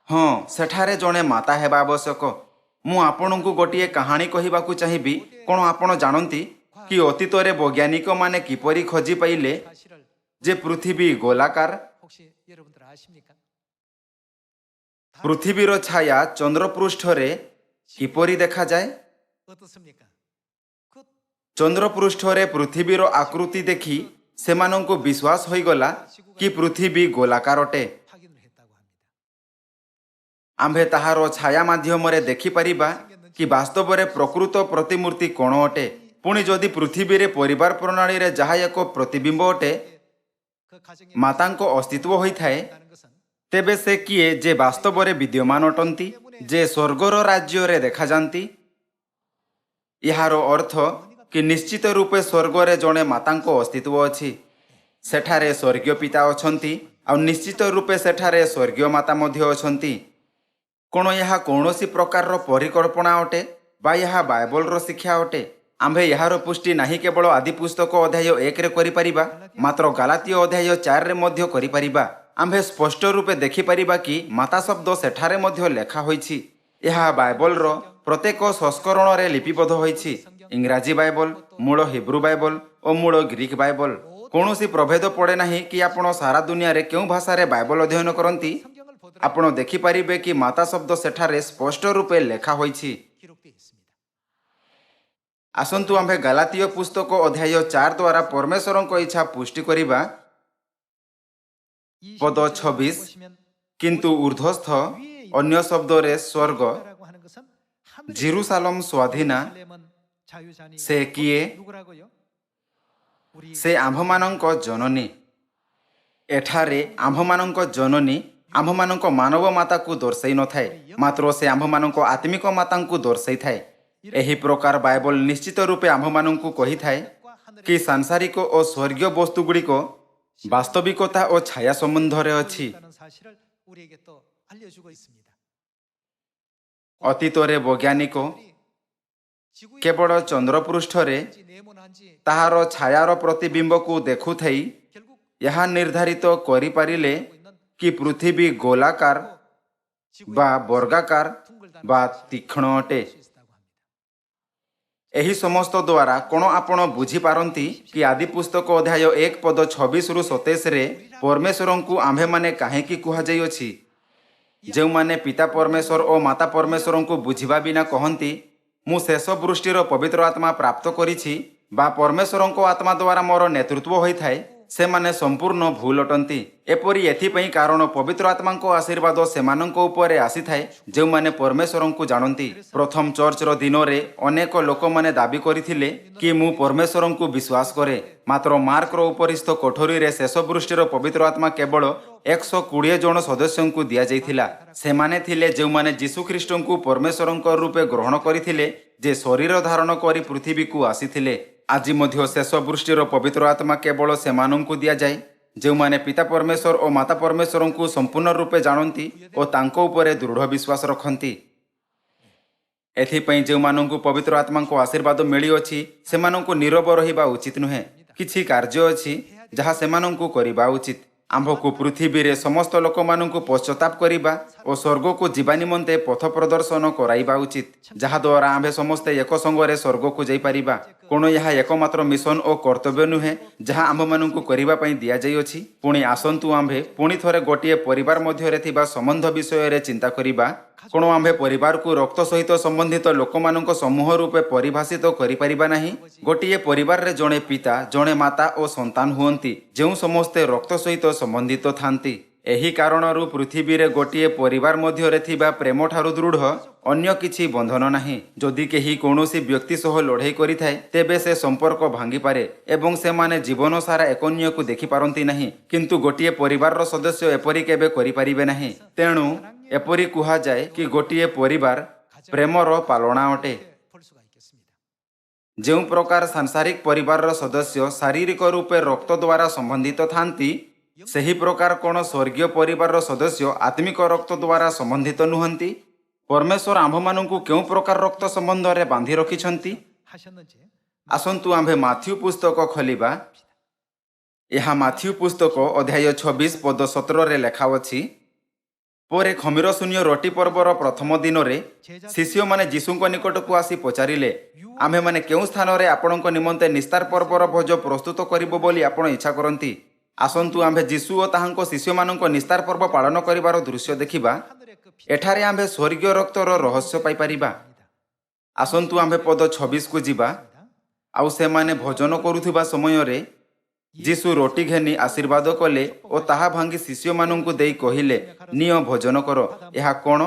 Speaker 1: ହଁ, ସେଠାରେ ଜଣେ ମାତା ହେବା ଆବଶ୍ୟକ। ମୁଁ ଆପଣଙ୍କୁ ଗୋଟିଏ କାହାଣୀ କହିବାକୁ ଚାହିଁବି। କ'ଣ ଆପଣ ଜାଣନ୍ତି କି ଅତୀତରେ ବୈଜ୍ଞାନିକମାନେ କିପରି ଖୋଜି ପାଇଲେ ଯେ ପୃଥିବୀ ଗୋଲାକାର? ପୃଥିବୀର ଛାୟା ଚନ୍ଦ୍ରପୃଷ୍ଠରେ କିପରି ଦେଖାଯାଏ? ଚନ୍ଦ୍ରପୃଷ୍ଠରେ ପୃଥିବୀର ଆକୃତି ଦେଖି ସେମାନଙ୍କୁ ବିଶ୍ୱାସ ହୋଇଗଲା କି ପୃଥିବୀ ଗୋଲାକାର ଅଟେ। ଆମ୍ଭେ ତାହାର ଛାୟା ମାଧ୍ୟମରେ ଦେଖିପାରିବା କି ବାସ୍ତବରେ ପ୍ରକୃତ ପ୍ରତିମୂର୍ତ୍ତି କ'ଣ ଅଟେ। ପୁଣି ଯଦି ପୃଥିବୀରେ ପରିବାର ପ୍ରଣାଳୀରେ ଯାହା ଏକ ପ୍ରତିବିମ୍ବ ଅଟେ, ମାତାଙ୍କ ଅସ୍ତିତ୍ୱ ହୋଇଥାଏ, ତେବେ ସେ କିଏ ଯେ ବାସ୍ତବରେ ବିଦ୍ୟମାନ ଅଟନ୍ତି, ଯେ ସ୍ୱର୍ଗର ରାଜ୍ୟରେ ଦେଖାଯାନ୍ତି? ଏହାର ଅର୍ଥ କି ନିଶ୍ଚିତ ରୂପେ ସ୍ୱର୍ଗରେ ଜଣେ ମାତାଙ୍କ ଅସ୍ତିତ୍ୱ ଅଛି। ସେଠାରେ ସ୍ୱର୍ଗୀୟ ପିତା ଅଛନ୍ତି, ଆଉ ନିଶ୍ଚିତ ରୂପେ ସେଠାରେ ସ୍ୱର୍ଗୀୟ ମାତା ମଧ୍ୟ ଅଛନ୍ତି। କ'ଣ ଏହା କୌଣସି ପ୍ରକାରର ପରିକଳ୍ପନା ଅଟେ ବା ଏହା ବାଇବଲର ଶିକ୍ଷା ଅଟେ? ଆମ୍ଭେ ଏହାର ପୁଷ୍ଟି ନାହିଁ କେବଳ ଆଦି ପୁସ୍ତକ ଅଧ୍ୟାୟ 1ରେ କରିପାରିବା, ମାତ୍ର ଗାଲାତୀୟ ଅଧ୍ୟାୟ 4ରେ ମଧ୍ୟ କରିପାରିବା। ଆମ୍ଭେ ସ୍ପଷ୍ଟ ରୂପେ ଦେଖିପାରିବା କି ମାତା ଶବ୍ଦ ସେଠାରେ ମଧ୍ୟ ଲେଖା ହୋଇଛି। ଏହା ବାଇବଲର ପ୍ରତ୍ୟେକ ସଂସ୍କରଣରେ ଲିପିବଦ୍ଧ ହୋଇଛି। ଇଂରାଜୀ ବାଇବଲ, ମୂଳ ହିବ୍ରୁ ବାଇବଲ ଓ ମୂଳ ଗ୍ରୀକ୍ ବାଇବଲ। କୌଣସି ପ୍ରଭେଦ ପଡ଼େ ନାହିଁ କି ଆପଣ ସାରା ଦୁନିଆରେ କେଉଁ ଭାଷାରେ ବାଇବଲ ଅଧ୍ୟୟନ କରନ୍ତି, ଆପଣ ଦେଖିପାରିବେ କି ମାତା ଶବ୍ଦ ସେଠାରେ ସ୍ପଷ୍ଟ ରୂପେ ଲେଖା ହୋଇଛି। ଆସନ୍ତୁ ଆମ୍ଭେ ଗାଲାତୀୟ ପୁସ୍ତକ ଅଧ୍ୟାୟ 4 ଦ୍ୱାରା ପରମେଶ୍ୱରଙ୍କ ଇଚ୍ଛା ପୁଷ୍ଟି କରିବା। ପଦ 26, କିନ୍ତୁ ଉର୍ଦ୍ଧ୍ୱସ୍ଥ, ଅନ୍ୟ ଶବ୍ଦରେ ସ୍ୱର୍ଗ, ଜେରୁସାଲେମ ସ୍ୱାଧୀନା, ସେ କିଏ? ସେ ଆମ୍ଭମାନଙ୍କ ଜନନୀ। ଏଠାରେ ଆମ୍ଭମାନଙ୍କ ଜନନୀ ଆମ୍ଭମାନଙ୍କ ମାନବ ମାତାକୁ ଦର୍ଶାଇ ନଥାଏ, ମାତ୍ର ସେ ଆମ୍ଭମାନଙ୍କ ଆତ୍ମିକ ମାତାଙ୍କୁ ଦର୍ଶାଇଥାଏ। ଏହି ପ୍ରକାର ବାଇବଲ ନିଶ୍ଚିତ ରୂପେ ଆମ୍ଭମାନଙ୍କୁ କହିଥାଏ କି ସାଂସାରିକ ଓ ସ୍ୱର୍ଗୀୟ ବସ୍ତୁଗୁଡ଼ିକ ବାସ୍ତବିକତା ଓ ଛାୟା ସମ୍ବନ୍ଧରେ ଅଛି। ଅତୀତରେ ବୈଜ୍ଞାନିକ କେବଳ ଚନ୍ଦ୍ରପୃଷ୍ଠରେ ତାହାର ଛାୟାର ପ୍ରତିବିମ୍ବକୁ ଦେଖୁଥାଇ ଏହା ନିର୍ଦ୍ଧାରିତ କରିପାରିଲେ କି ପୃଥିବୀ ଗୋଲାକାର ବା ବର୍ଗାକାର ବା ତୀକ୍ଷ୍ଣ ଅଟେ। ଏହି ସମସ୍ତ ଦ୍ୱାରା କ'ଣ ଆପଣ ବୁଝିପାରନ୍ତି କି ଆଦି ପୁସ୍ତକ ଅଧ୍ୟାୟ 1 ପଦ 26ରୁ 27ରେ ପରମେଶ୍ୱରଙ୍କୁ ଆମ୍ଭେମାନେ କାହିଁକି କୁହାଯାଇଅଛି? ଯେଉଁମାନେ ପିତା ପରମେଶ୍ୱର ଓ ମାତା ପରମେଶ୍ୱରଙ୍କୁ ବୁଝିବା ବିନା କହନ୍ତି, ମୁଁ ଶେଷ ବୃଷ୍ଟିର ପବିତ୍ର ଆତ୍ମା ପ୍ରାପ୍ତ କରିଛି ବା ପରମେଶ୍ୱରଙ୍କ ଆତ୍ମା ଦ୍ୱାରା ମୋର ନେତୃତ୍ୱ ହୋଇଥାଏ, ସେମାନେ ସମ୍ପୂର୍ଣ୍ଣ ଭୁଲ ଅଟନ୍ତି। ଏପରି ଏଥିପାଇଁ କାରଣ ପବିତ୍ର ଆତ୍ମାଙ୍କ ଆଶୀର୍ବାଦ ସେମାନଙ୍କ ଉପରେ ଆସିଥାଏ ଯେଉଁମାନେ ପରମେଶ୍ୱରଙ୍କୁ ଜାଣନ୍ତି। ପ୍ରଥମ ଚର୍ଚ୍ଚର ଦିନରେ ଅନେକ ଲୋକମାନେ ଦାବି କରିଥିଲେ କି ମୁଁ ପରମେଶ୍ୱରଙ୍କୁ ବିଶ୍ୱାସ କରେ, ମାତ୍ର ମାର୍କର ଉପରିସ୍ଥ କୋଠରୀରେ ଶେଷ ବୃଷ୍ଟିର ପବିତ୍ର ଆତ୍ମା କେବଳ 120 ଜଣ ସଦସ୍ୟଙ୍କୁ ଦିଆଯାଇଥିଲା। ସେମାନେ ଥିଲେ ଯେଉଁମାନେ ଯୀଶୁଖ୍ରୀଷ୍ଟଙ୍କୁ ପରମେଶ୍ୱରଙ୍କ ରୂପେ ଗ୍ରହଣ କରିଥିଲେ, ଯେ ଶରୀର ଧାରଣ କରି ପୃଥିବୀକୁ ଆସିଥିଲେ। ଆଜି ମଧ୍ୟ ଶେଷ ବୃଷ୍ଟିର ପବିତ୍ର ଆତ୍ମା କେବଳ ସେମାନଙ୍କୁ ଦିଆଯାଏ ଯେଉଁମାନେ ପିତା ପରମେଶ୍ୱର ଓ ମାତା ପରମେଶ୍ୱରଙ୍କୁ ସମ୍ପୂର୍ଣ୍ଣ ରୂପେ ଜାଣନ୍ତି ଓ ତାଙ୍କ ଉପରେ ଦୃଢ଼ ବିଶ୍ୱାସ ରଖନ୍ତି। ଏଥିପାଇଁ ଯେଉଁମାନଙ୍କୁ ପବିତ୍ର ଆତ୍ମାଙ୍କ ଆଶୀର୍ବାଦ ମିଳିଅଛି ସେମାନଙ୍କୁ ନୀରବ ରହିବା ଉଚିତ ନୁହେଁ। କିଛି କାର୍ଯ୍ୟ ଅଛି ଯାହା ସେମାନଙ୍କୁ କରିବା ଉଚିତ। ଆମ୍ଭକୁ ପୃଥିବୀରେ ସମସ୍ତ ଲୋକମାନଙ୍କୁ ପଶ୍ଚାତାପ କରିବା ଓ ସ୍ୱର୍ଗକୁ ଯିବା ନିମନ୍ତେ ପଥ ପ୍ରଦର୍ଶନ କରାଇବା ଉଚିତ, ଯାହାଦ୍ୱାରା ଆମ୍ଭେ ସମସ୍ତେ ଏକ ସଙ୍ଗରେ ସ୍ୱର୍ଗକୁ ଯାଇପାରିବା। କ'ଣ ଏହା ଏକମାତ୍ର ମିଶନ ଓ କର୍ତ୍ତବ୍ୟ ନୁହେଁ ଯାହା ଆମ୍ଭମାନଙ୍କୁ କରିବା ପାଇଁ ଦିଆଯାଇଅଛି? ପୁଣି ଆସନ୍ତୁ ଆମ୍ଭେ ପୁଣି ଥରେ ଗୋଟିଏ ପରିବାର ମଧ୍ୟରେ ଥିବା ସମ୍ବନ୍ଧ ବିଷୟରେ ଚିନ୍ତା କରିବା। କ'ଣ ଆମ୍ଭେ ପରିବାରକୁ ରକ୍ତ ସହିତ ସମ୍ବନ୍ଧିତ ଲୋକମାନଙ୍କ ସମୂହ ରୂପେ ପରିଭାଷିତ କରିପାରିବା ନାହିଁ? ଗୋଟିଏ ପରିବାରରେ ଜଣେ ପିତା, ଜଣେ ମାତା ଓ ସନ୍ତାନ ହୁଅନ୍ତି, ଯେଉଁ ସମସ୍ତେ ରକ୍ତ ସହିତ ସମ୍ବନ୍ଧିତ ଥାନ୍ତି। ଏହି କାରଣରୁ ପୃଥିବୀରେ ଗୋଟିଏ ପରିବାର ମଧ୍ୟରେ ଥିବା ପ୍ରେମଠାରୁ ଦୃଢ଼ ଅନ୍ୟ କିଛି ବନ୍ଧନ ନାହିଁ। ଯଦି କେହି କୌଣସି ବ୍ୟକ୍ତି ସହ ଲଢ଼େଇ କରିଥାଏ, ତେବେ ସେ ସମ୍ପର୍କ ଭାଙ୍ଗିପାରେ ଏବଂ ସେମାନେ ଜୀବନ ସାରା ଏକ ଅନ୍ୟକୁ ଦେଖିପାରନ୍ତି ନାହିଁ, କିନ୍ତୁ ଗୋଟିଏ ପରିବାରର ସଦସ୍ୟ ଏପରି କେବେ କରିପାରିବେ ନାହିଁ। ତେଣୁ ଏପରି କୁହାଯାଏ କି ଗୋଟିଏ ପରିବାର ପ୍ରେମର ପାଲଣା ଅଟେ। ଯେଉଁ ପ୍ରକାର ସାଂସାରିକ ପରିବାରର ସଦସ୍ୟ ଶାରୀରିକ ରୂପେ ରକ୍ତ ଦ୍ୱାରା ସମ୍ବନ୍ଧିତ ଥାନ୍ତି, ସେହି ପ୍ରକାର କ'ଣ ସ୍ୱର୍ଗୀୟ ପରିବାରର ସଦସ୍ୟ ଆତ୍ମିକ ରକ୍ତ ଦ୍ୱାରା ସମ୍ବନ୍ଧିତ ନୁହନ୍ତି? ପରମେଶ୍ୱର ଆମ୍ଭମାନଙ୍କୁ କେଉଁ ପ୍ରକାର ରକ୍ତ ସମ୍ବନ୍ଧରେ ବାନ୍ଧି ରଖିଛନ୍ତି? ଆସନ୍ତୁ ଆମ୍ଭେ ମାଥ୍ୟୁ ପୁସ୍ତକ ଖୋଲିବା। ଏହା ମାଥ୍ୟୁ ପୁସ୍ତକ ଅଧ୍ୟାୟ 26 ପଦ 17ରେ ଲେଖା ଅଛି, ପରେ ଖମିର ଶୂନ୍ୟ ରୋଟି ପର୍ବର ପ୍ରଥମ ଦିନରେ ଶିଷ୍ୟମାନେ ଯୀଶୁଙ୍କ ନିକଟକୁ ଆସି ପଚାରିଲେ, ଆମ୍ଭେମାନେ କେଉଁ ସ୍ଥାନରେ ଆପଣଙ୍କ ନିମନ୍ତେ ନିସ୍ତାର ପର୍ବର ଭୋଜ ପ୍ରସ୍ତୁତ କରିବୁ ବୋଲି ଆପଣ ଇଚ୍ଛା କରନ୍ତି? ଆସନ୍ତୁ ଆମ୍ଭେ ଯୀଶୁ ଓ ତାହାଙ୍କ ଶିଷ୍ୟମାନଙ୍କ ନିସ୍ତାର ପର୍ବ ପାଳନ କରିବାର ଦୃଶ୍ୟ ଦେଖିବା। ଏଠାରେ ଆମ୍ଭେ ସ୍ୱର୍ଗୀୟ ରକ୍ତର ରହସ୍ୟ ପାଇପାରିବା। ଆସନ୍ତୁ ଆମ୍ଭେ ପଦ 26କୁ ଯିବା। ଆଉ ସେମାନେ ଭୋଜନ କରୁଥିବା ସମୟରେ ଯୀଶୁ ରୋଟି ଘେନି ଆଶୀର୍ବାଦ କଲେ ଓ ତାହା ଭାଙ୍ଗି ଶିଷ୍ୟମାନଙ୍କୁ ଦେଇ କହିଲେ, ନିଅ ଭୋଜନ କର, ଏହା କ'ଣ?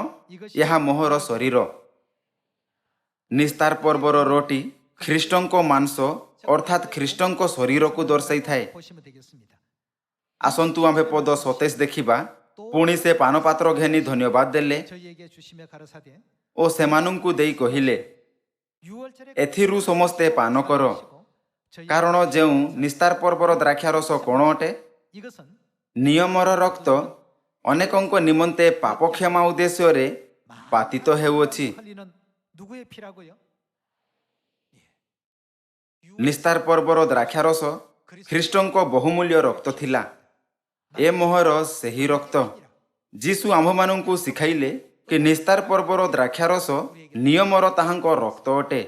Speaker 1: ଏହା ମୋହର ଶରୀର। ନିସ୍ତାର ପର୍ବର ରୋଟି ଖ୍ରୀଷ୍ଟଙ୍କ ମାଂସ ଅର୍ଥାତ୍ ଖ୍ରୀଷ୍ଟଙ୍କ ଶରୀରକୁ ଦର୍ଶାଇଥାଏ। ଆସନ୍ତୁ ଆମ୍ଭେ ପଦ 27 ଦେଖିବା। ପୁଣି ସେ ପାନପାତ୍ର ଘେନି ଧନ୍ୟବାଦ ଦେଲେ ଓ ସେମାନଙ୍କୁ ଦେଇ କହିଲେ, ଏଥିରୁ ସମସ୍ତେ ପାନ କର, କାରଣ ଯେଉଁ ନିସ୍ତାର ପର୍ବର ଦ୍ରାକ୍ଷାରସ କ'ଣ ଅଟେ? ନିୟମର ରକ୍ତ ଅନେକଙ୍କ ନିମନ୍ତେ ପାପ କ୍ଷମା ଉଦ୍ଦେଶ୍ୟରେ ପାତିତ ହେଉଅଛି। ନିସ୍ତାର ପର୍ବର ଦ୍ରାକ୍ଷାରସ ଖ୍ରୀଷ୍ଟଙ୍କ ବହୁମୂଲ୍ୟ ରକ୍ତ ଥିଲା। ଏ ମୋହର ସେହି ରକ୍ତ। ଯୀଶୁ ଆମ୍ଭମାନଙ୍କୁ ଶିଖାଇଲେ କି ନିସ୍ତାର ପର୍ବର ଦ୍ରାକ୍ଷାରସ ନିୟମର ତାହାଙ୍କ ରକ୍ତ ଅଟେ।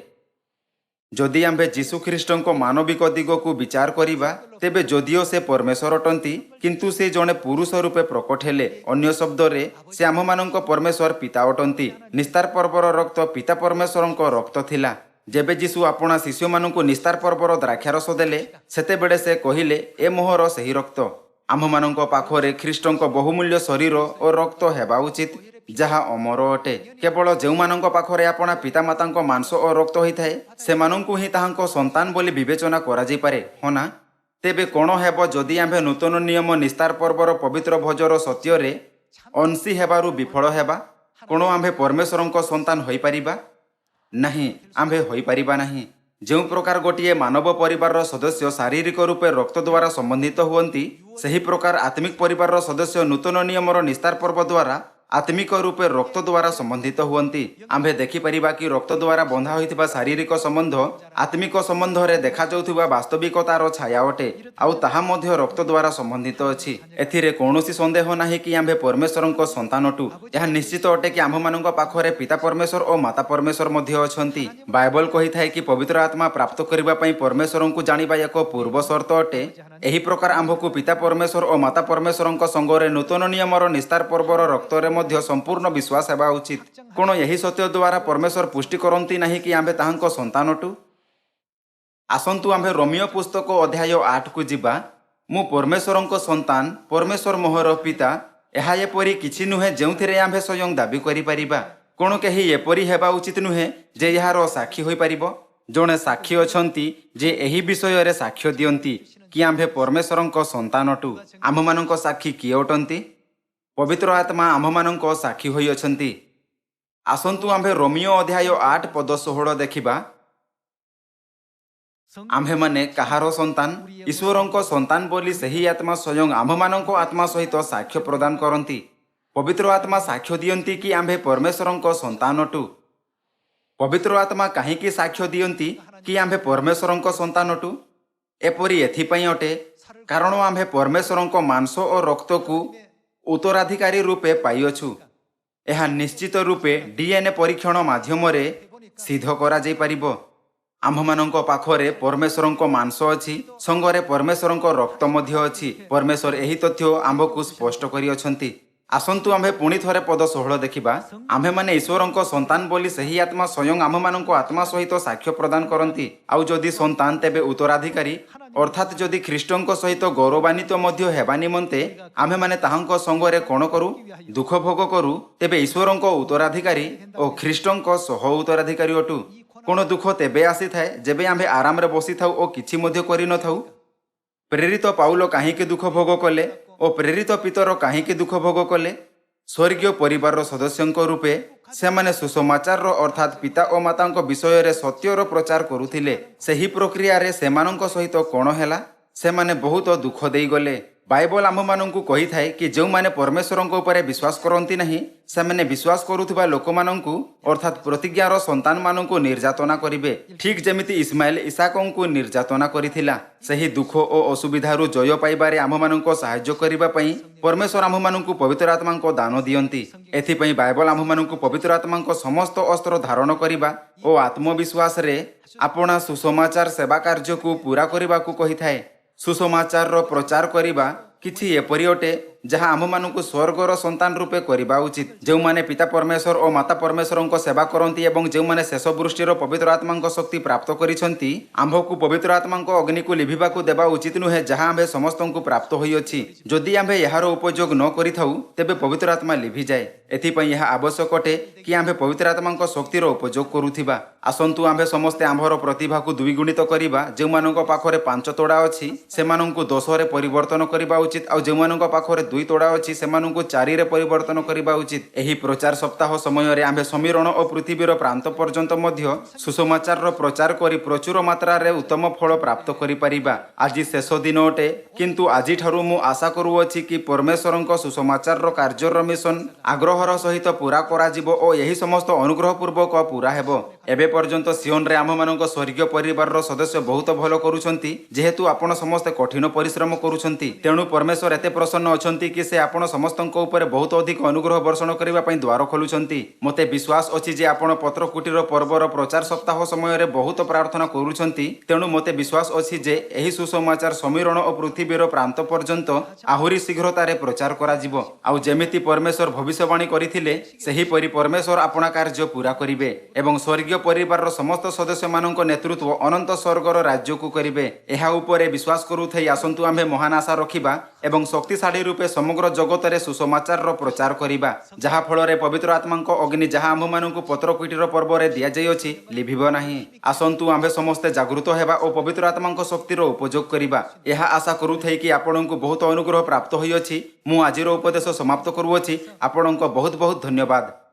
Speaker 1: ଯଦି ଆମ୍ଭେ ଯୀଶୁ ଖ୍ରୀଷ୍ଟଙ୍କ ମାନବିକ ଦିଗକୁ ବିଚାର କରିବା, ତେବେ ଯଦିଓ ସେ ପରମେଶ୍ୱର ଅଟନ୍ତି, କିନ୍ତୁ ସେ ଜଣେ ପୁରୁଷ ରୂପେ ପ୍ରକଟ ହେଲେ। ଅନ୍ୟ ଶବ୍ଦରେ ସେ ଆମ୍ଭମାନଙ୍କ ପରମେଶ୍ୱର ପିତା ଅଟନ୍ତି। ନିସ୍ତାର ପର୍ବର ରକ୍ତ ପିତା ପରମେଶ୍ୱରଙ୍କ ରକ୍ତ ଥିଲା। ଯେବେ ଯୀଶୁ ଆପଣା ଶିଷ୍ୟମାନଙ୍କୁ ନିସ୍ତାର ପର୍ବର ଦ୍ରାକ୍ଷାରସ ଦେଲେ, ସେତେବେଳେ ସେ କହିଲେ, ଏ ମୋହର ସେହି ରକ୍ତ। ଆମ୍ଭମାନଙ୍କ ପାଖରେ ଖ୍ରୀଷ୍ଟଙ୍କ ବହୁମୂଲ୍ୟ ଶରୀର ଓ ରକ୍ତ ହେବା ଉଚିତ, ଯାହା ଅମର ଅଟେ। କେବଳ ଯେଉଁମାନଙ୍କ ପାଖରେ ଆପଣା ପିତାମାତାଙ୍କ ମାଂସ ଓ ରକ୍ତ ହୋଇଥାଏ, ସେମାନଙ୍କୁ ହିଁ ତାହାଙ୍କ ସନ୍ତାନ ବୋଲି ବିବେଚନା କରାଯାଇପାରେ, ହଁ ନା? ତେବେ କ'ଣ ହେବ ଯଦି ଆମ୍ଭେ ନୂତନ ନିୟମ ନିସ୍ତାର ପର୍ବର ପବିତ୍ର ଭୋଜର ସତ୍ୟରେ ଅଂଶୀ ହେବାରୁ ବିଫଳ ହେବା? କ'ଣ ଆମ୍ଭେ ପରମେଶ୍ୱରଙ୍କ ସନ୍ତାନ ହୋଇପାରିବା? ନାହିଁ, ଆମ୍ଭେ ହୋଇପାରିବା ନାହିଁ। ଯେଉଁ ପ୍ରକାର ଗୋଟିଏ ମାନବ ପରିବାରର ସଦସ୍ୟ ଶାରୀରିକ ରୂପେ ରକ୍ତ ଦ୍ୱାରା ସମ୍ବନ୍ଧିତ ହୁଅନ୍ତି, ସେହି ପ୍ରକାର ଆତ୍ମିକ ପରିବାରର ସଦସ୍ୟ ନୂତନ ନିୟମର ନିସ୍ତାର ପର୍ବ ଦ୍ୱାରା ଆତ୍ମିକ ରୂପେ ରକ୍ତ ଦ୍ୱାରା ସମ୍ବନ୍ଧିତ ହୁଅନ୍ତି। ଆମ୍ଭେ ଦେଖିପାରିବା କି ରକ୍ତ ଦ୍ୱାରା ବନ୍ଧା ହୋଇଥିବା ଶାରୀରିକ ସମ୍ବନ୍ଧ ଆତ୍ମିକ ସମ୍ବନ୍ଧରେ ଦେଖାଯାଉଥିବା ବାସ୍ତବିକତାର ଛାୟା ଅଟେ, ଆଉ ତାହା ମଧ୍ୟ ରକ୍ତ ଦ୍ୱାରା ସମ୍ବନ୍ଧିତ ଅଛି। ଏଥିରେ କୌଣସି ସନ୍ଦେହ ନାହିଁ କି ଆମ୍ଭେ ପରମେଶ୍ୱରଙ୍କ ସନ୍ତାନ ଅଟୁ। ଏହା ନିଶ୍ଚିତ ଅଟେ କି ଆମ୍ଭମାନଙ୍କ ପାଖରେ ପିତା ପରମେଶ୍ୱର ଓ ମାତା ପରମେଶ୍ୱର ମଧ୍ୟ ଅଛନ୍ତି। ବାଇବଲ କହିଥାଏ କି ପବିତ୍ର ଆତ୍ମା ପ୍ରାପ୍ତ କରିବା ପାଇଁ ପରମେଶ୍ୱରଙ୍କୁ ଜାଣିବା ଏକ ପୂର୍ବ ସର୍ତ୍ତ ଅଟେ। ଏହି ପ୍ରକାର ଆମ୍ଭକୁ ପିତା ପରମେଶ୍ୱର ଓ ମାତା ପରମେଶ୍ୱରଙ୍କ ସଙ୍ଗରେ ନୂତନ ନିୟମର ନିସ୍ତାର ପର୍ବର ରକ୍ତରେ ମଧ୍ୟ ସମ୍ପୂର୍ଣ୍ଣ ବିଶ୍ୱାସ ହେବା ଉଚିତ। କ'ଣ ଏହି ସତ୍ୟ ଦ୍ୱାରା ପରମେଶ୍ୱର ପୁଷ୍ଟି କରନ୍ତି ନାହିଁ କି ଆମ୍ଭେ ତାହାଙ୍କ ସନ୍ତାନ ଅଟୁ? ଆସନ୍ତୁ ଆମ୍ଭେ ରୋମିଓ ପୁସ୍ତକ ଅଧ୍ୟାୟ 8କୁ ଯିବା। ମୁଁ ପରମେଶ୍ୱରଙ୍କ ସନ୍ତାନ, ପରମେଶ୍ୱର ମୋହର ପିତା, ଏହା ଏପରି କିଛି ନୁହେଁ ଯେଉଁଥିରେ ଆମ୍ଭେ ସ୍ୱୟଂ ଦାବି କରିପାରିବା। କ'ଣ କେହି ଏପରି ହେବା ଉଚିତ ନୁହେଁ ଯେ ଏହାର ସାକ୍ଷୀ ହୋଇପାରିବ? ଜଣେ ସାକ୍ଷୀ ଅଛନ୍ତି ଯେ ଏହି ବିଷୟରେ ସାକ୍ଷ୍ୟ ଦିଅନ୍ତି କି ଆମ୍ଭେ ପରମେଶ୍ୱରଙ୍କ ସନ୍ତାନ ଅଟୁ। ଆମ୍ଭମାନଙ୍କ ସାକ୍ଷୀ କିଏ ଅଟନ୍ତି? ପବିତ୍ର ଆତ୍ମା ଆମ୍ଭମାନଙ୍କ ସାକ୍ଷୀ ହୋଇଅଛନ୍ତି। ଆସନ୍ତୁ ଆମ୍ଭେ ରୋମିଓ ଅଧ୍ୟାୟ 8 ପଦ 16 ଦେଖିବା। ଆମ୍ଭେମାନେ କାହାର ସନ୍ତାନ? ଈଶ୍ୱରଙ୍କ ସନ୍ତାନ ବୋଲି ସେହି ଆତ୍ମା ସ୍ୱୟଂ ଆମ୍ଭମାନଙ୍କ ଆତ୍ମା ସହିତ ସାକ୍ଷ୍ୟ ପ୍ରଦାନ କରନ୍ତି। ପବିତ୍ର ଆତ୍ମା ସାକ୍ଷ୍ୟ ଦିଅନ୍ତି କି ଆମ୍ଭେ ପରମେଶ୍ୱରଙ୍କ ସନ୍ତାନ ଅଟୁ। ପବିତ୍ର ଆତ୍ମା କାହିଁକି ସାକ୍ଷ୍ୟ ଦିଅନ୍ତି କି ଆମ୍ଭେ ପରମେଶ୍ୱରଙ୍କ ସନ୍ତାନ ଅଟୁ? ଏପରି ଏଥିପାଇଁ ଅଟେ କାରଣ ଆମ୍ଭେ ପରମେଶ୍ୱରଙ୍କ ମାଂସ ଓ ରକ୍ତକୁ ଉତ୍ତରାଧିକାରୀ ରୂପେ ପାଇଅଛୁ। ଏହା ନିଶ୍ଚିତ ରୂପେ DNA ପରୀକ୍ଷଣ ମାଧ୍ୟମରେ ସିଦ୍ଧ କରାଯାଇପାରିବ। ଆମ୍ଭମାନଙ୍କ ପାଖରେ ପରମେଶ୍ୱରଙ୍କ ମାଂସ ଅଛି, ସଙ୍ଗରେ ପରମେଶ୍ୱରଙ୍କ ରକ୍ତ ମଧ୍ୟ ଅଛି। ପରମେଶ୍ୱର ଏହି ତଥ୍ୟ ଆମ୍ଭକୁ ସ୍ପଷ୍ଟ କରିଅଛନ୍ତି। ଆସନ୍ତୁ ଆମ୍ଭେ ପୁଣି ଥରେ ପଦ 16 ଦେଖିବା। ଆମ୍ଭେମାନେ ଈଶ୍ୱରଙ୍କ ସନ୍ତାନ ବୋଲି ସେହି ଆତ୍ମା ସ୍ୱୟଂ ଆମ୍ଭମାନଙ୍କ ଆତ୍ମା ସହିତ ସାକ୍ଷ୍ୟ ପ୍ରଦାନ କରନ୍ତି। ଆଉ ଯଦି ସନ୍ତାନ, ତେବେ ଉତ୍ତରାଧିକାରୀ, ଅର୍ଥାତ୍ ଯଦି ଖ୍ରୀଷ୍ଟଙ୍କ ସହିତ ଗୌରବାନ୍ୱିତ ମଧ୍ୟ ହେବା ନିମନ୍ତେ ଆମ୍ଭେମାନେ ତାହାଙ୍କ ସଙ୍ଗରେ କ'ଣ କରୁ? ଦୁଃଖ ଭୋଗ କରୁ, ତେବେ ଈଶ୍ୱରଙ୍କ ଉତ୍ତରାଧିକାରୀ ଓ ଖ୍ରୀଷ୍ଟଙ୍କ ସହ ଉତ୍ତରାଧିକାରୀ ଅଟୁ। କ'ଣ ଦୁଃଖ ତେବେ ଆସିଥାଏ ଯେବେ ଆମ୍ଭେ ଆରାମରେ ବସିଥାଉ ଓ କିଛି ମଧ୍ୟ କରିନଥାଉ? ପ୍ରେରିତ ପାଉଲ କାହିଁକି ଦୁଃଖ ଭୋଗ କଲେ ଓ ପ୍ରେରିତ ପିତର କାହିଁକି ଦୁଃଖ ଭୋଗ କଲେ? ସ୍ୱର୍ଗୀୟ ପରିବାରର ସଦସ୍ୟଙ୍କ ରୂପେ ସେମାନେ ସୁସମାଚାରର ଅର୍ଥାତ୍ ପିତା ଓ ମାତାଙ୍କ ବିଷୟରେ ସତ୍ୟର ପ୍ରଚାର କରୁଥିଲେ। ସେହି ପ୍ରକ୍ରିୟାରେ ସେମାନଙ୍କ ସହିତ କ'ଣ ହେଲା? ସେମାନେ ବହୁତ ଦୁଃଖ ଦେଇଗଲେ। बाइबल आमମାନଙ୍କୁ କହିଥାଏ କି ଯେଉଁମାନେ ପରମେଶ୍ୱରଙ୍କ ଉପରେ ବିଶ୍ୱାସ କରନ୍ତି ନାହିଁ ସେମାନେ ବିଶ୍ୱାସ କରୁଥିବା ଲୋକମାନଙ୍କୁ ଅର୍ଥାତ୍ ପ୍ରତିଜ୍ଞାର ସନ୍ତାନମାନଙ୍କୁ ନିର୍ଯାତନା କରିବେ, ଠିକ୍ ଯେମିତି ଇସ୍ମାଏଲ ଇସାକଙ୍କୁ ନିର୍ଯାତନା କରିଥିଲା। ସେହି ଦୁଃଖ ଓ ଅସୁବିଧାରୁ ଜୟ ପାଇବାରେ ଆମମାନଙ୍କୁ ସାହାଯ୍ୟ କରିବା ପାଇଁ ପରମେଶ୍ୱର ଆମମାନଙ୍କୁ ପବିତ୍ର ଆତ୍ମାଙ୍କ ଦାନ ଦିଅନ୍ତି। ଏଥିପାଇଁ ବାଇବଲ ଆମମାନଙ୍କୁ ପବିତ୍ର ଆତ୍ମାଙ୍କ ସମସ୍ତ ଅସ୍ତ୍ର ଧାରଣ କରିବା ଓ ଆତ୍ମବିଶ୍ୱାସରେ ଆପଣା ସୁସମାଚାର ସେବା କାର୍ଯ୍ୟକୁ ପୂରା କରିବାକୁ କହିଥାଏ। ସୁସମାଚାରର ପ୍ରଚାର କରିବା କିଛି ଏପରି ଅଟେ ଯାହା ଆମମାନଙ୍କୁ ସ୍ୱର୍ଗର ସନ୍ତାନ ରୂପେ କରିବା ଉଚିତ। ଯେଉଁମାନେ ପିତା ପରମେଶ୍ୱର ଓ ମାତା ପରମେଶ୍ୱରଙ୍କ ସେବା କରନ୍ତି ଏବଂ ଯେଉଁମାନେ ଶେଷ ବୃଷ୍ଟିର ପବିତ୍ର ଆତ୍ମାଙ୍କ ଶକ୍ତି ପ୍ରାପ୍ତ କରିଛନ୍ତି, ଆମ୍ଭକୁ ପବିତ୍ର ଆତ୍ମାଙ୍କ ଅଗ୍ନିକୁ ଲିଭିବାକୁ ଦେବା ଉଚିତ ନୁହେଁ ଯାହା ଆମ୍ଭେ ସମସ୍ତଙ୍କୁ ପ୍ରାପ୍ତ ହୋଇଅଛି। ଯଦି ଆମ୍ଭେ ଏହାର ଉପଯୋଗ ନ କରିଥାଉ ତେବେ ପବିତ୍ର ଆତ୍ମା ଲିଭିଯାଏ। ଏଥିପାଇଁ ଏହା ଆବଶ୍ୟକ ଅଟେ କି ଆମ୍ଭେ ପବିତ୍ର ଆତ୍ମାଙ୍କ ଶକ୍ତିର ଉପଯୋଗ କରୁଥିବା। ଆସନ୍ତୁ ଆମ୍ଭେ ସମସ୍ତେ ଆମ୍ଭର ପ୍ରତିଭାକୁ ଦ୍ୱିଗୁଣିତ କରିବା। ଯେଉଁମାନଙ୍କ ପାଖରେ 5 ତୋଡ଼ା ଅଛି ସେମାନଙ୍କୁ 10ରେ ପରିବର୍ତ୍ତନ କରିବା ଉଚିତ, ଆଉ ଯେଉଁମାନଙ୍କ ପାଖରେ 2 ତୋଡ଼ା ଅଛି ସେମାନଙ୍କୁ 4ରେ ପରିବର୍ତ୍ତନ କରିବା ଉଚିତ। ଏହି ପ୍ରଚାର ସପ୍ତାହ ସମୟରେ ଆମ୍ଭେ ସମୀରଣ ଓ ପୃଥିବୀର ପ୍ରାନ୍ତ ପର୍ଯ୍ୟନ୍ତ ମଧ୍ୟ ସୁସମାଚାରର ପ୍ରଚାର କରି ପ୍ରଚୁର ମାତ୍ରାରେ ଉତ୍ତମ ଫଳ ପ୍ରାପ୍ତ କରିପାରିବା। ଆଜି ଶେଷ ଦିନ ଅଟେ, କିନ୍ତୁ ଆଜିଠାରୁ ମୁଁ ଆଶା କରୁଅଛି କି ପରମେଶ୍ୱରଙ୍କ ସୁସମାଚାରର କାର୍ଯ୍ୟର ମିଶନ ଆଗ୍ରହର ସହିତ ପୂରା କରାଯିବ ଓ ଏହି ସମସ୍ତ ଅନୁଗ୍ରହପୂର୍ବକ ପୂରା ହେବ। ଏବେ ପର୍ଯ୍ୟନ୍ତ ସିଓନରେ ଆମମାନଙ୍କ ସ୍ୱର୍ଗୀୟ ପରିବାରର ସଦସ୍ୟ ବହୁତ ଭଲ କରୁଛନ୍ତି। ଯେହେତୁ ଆପଣ ସମସ୍ତେ କଠିନ ପରିଶ୍ରମ କରୁଛନ୍ତି, ତେଣୁ ପରମେଶ୍ୱର ଏତେ ପ୍ରସନ୍ନ ଅଛନ୍ତି କି ସେ ଆପଣ ସମସ୍ତଙ୍କ ଉପରେ ବହୁତ ଅଧିକ ଅନୁଗ୍ରହ ବର୍ଷଣ କରିବା ପାଇଁ ଦ୍ୱାର ଖୋଲୁଛନ୍ତି। ମୋତେ ବିଶ୍ୱାସ ଅଛି ଯେ ଆପଣ ପତ୍ର କୁଟୀର ପର୍ବର ପ୍ରଚାର ସପ୍ତାହ ସମୟରେ ବହୁତ ପ୍ରାର୍ଥନା କରୁଛନ୍ତି। ତେଣୁ ମୋତେ ବିଶ୍ୱାସ ଅଛି ଯେ ଏହି ସୁସମାଚାର ସମୀରଣ ଓ ପୃଥିବୀର ପ୍ରାନ୍ତ ପର୍ଯ୍ୟନ୍ତ ଆହୁରି ଶୀଘ୍ରତାରେ ପ୍ରଚାର କରାଯିବ। ଆଉ ଯେମିତି ପରମେଶ୍ୱର ଭବିଷ୍ୟବାଣୀ କରିଥିଲେ ସେହିପରି ପରମେଶ୍ୱର ଆପଣା କାର୍ଯ୍ୟ ପୂରା କରିବେ ଏବଂ ସ୍ୱର୍ଗୀୟ ପରିବାରର ସମସ୍ତ ସଦସ୍ୟମାନଙ୍କ ନେତୃତ୍ୱ ଅନନ୍ତ ସ୍ୱର୍ଗର ରାଜ୍ୟକୁ କରିବେ। ଏହା ଉପରେ ବିଶ୍ୱାସ କରୁଥାଇ ଆସନ୍ତୁ ଆମ୍ଭେ ମହାନ ଆଶା ରଖିବା ଏବଂ ଶକ୍ତିଶାଳୀ ରୂପେ ସମଗ୍ର ଜଗତରେ ସୁସମାଚାରର ପ୍ରଚାର କରିବା, ଯାହା ଫଳରେ ପବିତ୍ର ଆତ୍ମାଙ୍କ ଅଗ୍ନି ଯାହା ଆମ୍ଭମାନଙ୍କୁ ପତ୍ର କୁଟୀର ପର୍ବରେ ଦିଆଯାଇଅଛି ଲିଭିବ ନାହିଁ। ଆସନ୍ତୁ ଆମ୍ଭେ ସମସ୍ତେ ଜାଗୃତ ହେବା ଓ ପବିତ୍ର ଆତ୍ମାଙ୍କ ଶକ୍ତିର ଉପଯୋଗ କରିବା। ଏହା ଆଶା କରୁଥାଇ କି ଆପଣଙ୍କୁ ବହୁତ ଅନୁଗ୍ରହ ପ୍ରାପ୍ତ ହୋଇଅଛି। ମୁଁ ଆଜିର ଉପଦେଶ ସମାପ୍ତ କରୁଅଛି। ଆପଣଙ୍କ ବହୁତ ବହୁତ ଧନ୍ୟବାଦ।